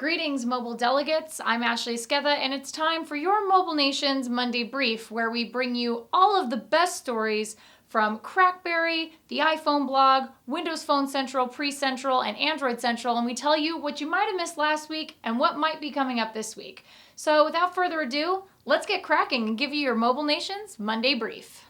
Greetings, mobile delegates. I'm Ashley Esqueda, and it's time for your Mobile Nation's Monday Brief, where we bring you all of the best stories from Crackberry, the iPhone blog, Windows Phone Central, Pre-Central, and Android Central, and we tell you what you might have missed last week and what might be coming up this week. So without further ado, let's get cracking and give you your Mobile Nation's Monday Brief.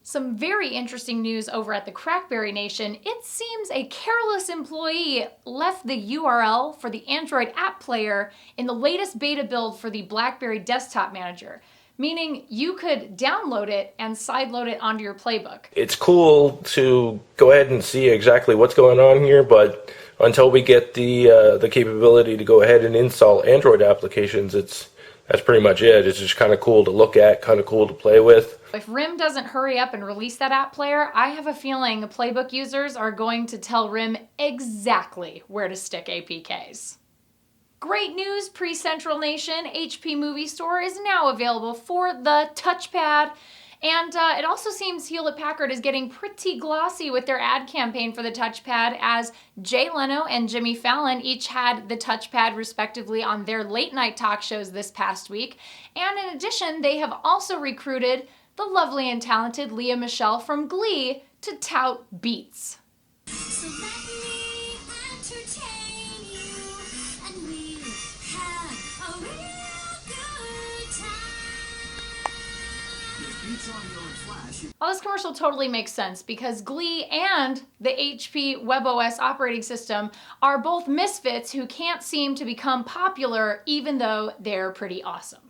Some very interesting news over at the Crackberry Nation. It seems a careless employee left the URL for the Android app player in the latest beta build for the BlackBerry Desktop Manager, meaning you could download it and sideload it onto your playbook. It's cool to go ahead and see exactly what's going on here, but until we get the capability to go ahead and install Android applications, that's pretty much it. It's just kind of cool to look at, kind of cool to play with. If RIM doesn't hurry up and release that app player, I have a feeling the playbook users are going to tell RIM exactly where to stick APKs. Great news, Pre-Central Nation. HP Movie Store is now available for the touchpad. And it also seems Hewlett-Packard is getting pretty glossy with their ad campaign for the touchpad, as Jay Leno and Jimmy Fallon each had the touchpad respectively on their late night talk shows this past week. And in addition, they have also recruited the lovely and talented Leah Michele from Glee to tout Beats. So let me entertain you, and we'll have a real good time. Well, this commercial totally makes sense because Glee and the HP WebOS operating system are both misfits who can't seem to become popular even though they're pretty awesome.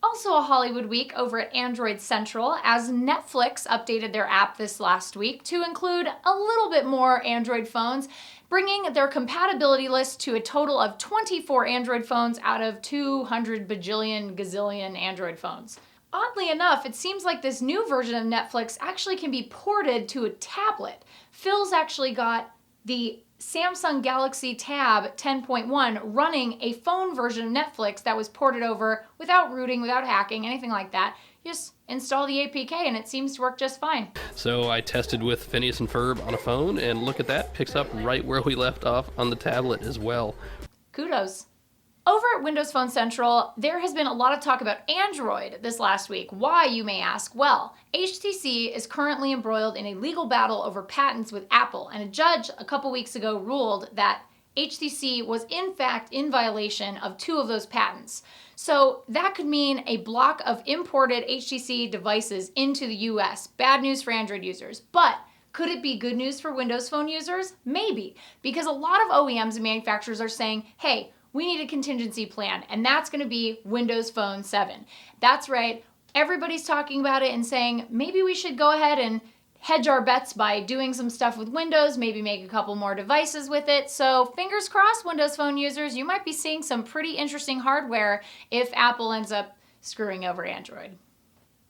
Also a Hollywood week over at Android Central, as Netflix updated their app this last week to include a little bit more Android phones, bringing their compatibility list to a total of 24 Android phones out of 200 bajillion gazillion Android phones. Oddly enough, it seems like this new version of Netflix actually can be ported to a tablet. Phil's actually got the Samsung Galaxy Tab 10.1 running a phone version of Netflix that was ported over without rooting, without hacking, anything like that. You just install the APK and it seems to work just fine. So I tested with Phineas and Ferb on a phone, and look at that, picks up right where we left off on the tablet as well. Kudos. Over at Windows Phone Central, there has been a lot of talk about Android this last week. Why, you may ask? Well, HTC is currently embroiled in a legal battle over patents with Apple, and a judge a couple weeks ago ruled that HTC was in fact in violation of 2 of those patents. So that could mean a block of imported HTC devices into the US. Bad news for Android users. But could it be good news for Windows Phone users? Maybe, because a lot of OEMs and manufacturers are saying, hey, we need a contingency plan, and that's going to be Windows Phone 7. That's right, everybody's talking about it and saying maybe we should go ahead and hedge our bets by doing some stuff with Windows, maybe make a couple more devices with it. So fingers crossed, Windows Phone users, you might be seeing some pretty interesting hardware if Apple ends up screwing over Android.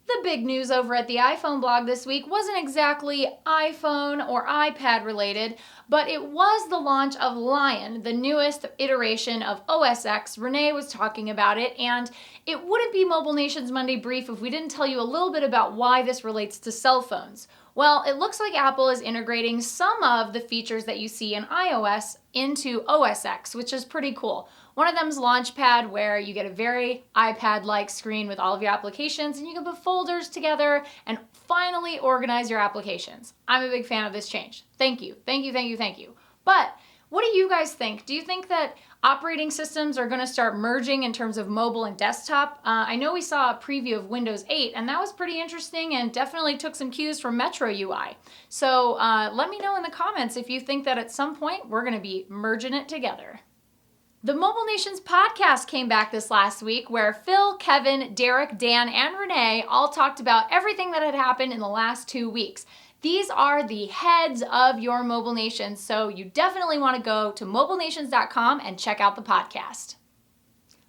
The big news over at the iPhone blog this week wasn't exactly iPhone or iPad related, but it was the launch of Lion, the newest iteration of OS X. Renee was talking about it, and it wouldn't be Mobile Nation's Monday Brief if we didn't tell you a little bit about why this relates to cell phones. Well, it looks like Apple is integrating some of the features that you see in iOS into OS X, which is pretty cool. One of them is Launchpad, where you get a very iPad-like screen with all of your applications, and you can put folders together and finally organize your applications. I'm a big fan of this change. Thank you, thank you, thank you, thank you. But what do you guys think? Do you think that operating systems are going to start merging in terms of mobile and desktop? I know we saw a preview of Windows 8, and that was pretty interesting and definitely took some cues from Metro UI. So let me know in the comments if you think that at some point we're going to be merging it together. The Mobile Nations podcast came back this last week, where Phil, Kevin, Derek, Dan, and Renee all talked about everything that had happened in the last 2 weeks. These are the heads of your Mobile Nations, so you definitely want to go to mobilenations.com and check out the podcast.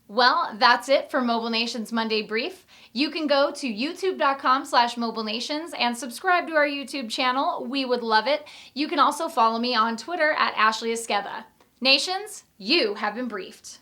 Well, that's it for Mobile Nations Monday Brief. You can go to youtube.com/mobilenations and subscribe to our YouTube channel. We would love it. You can also follow me on Twitter at Ashley Esqueda. Nations, you have been briefed.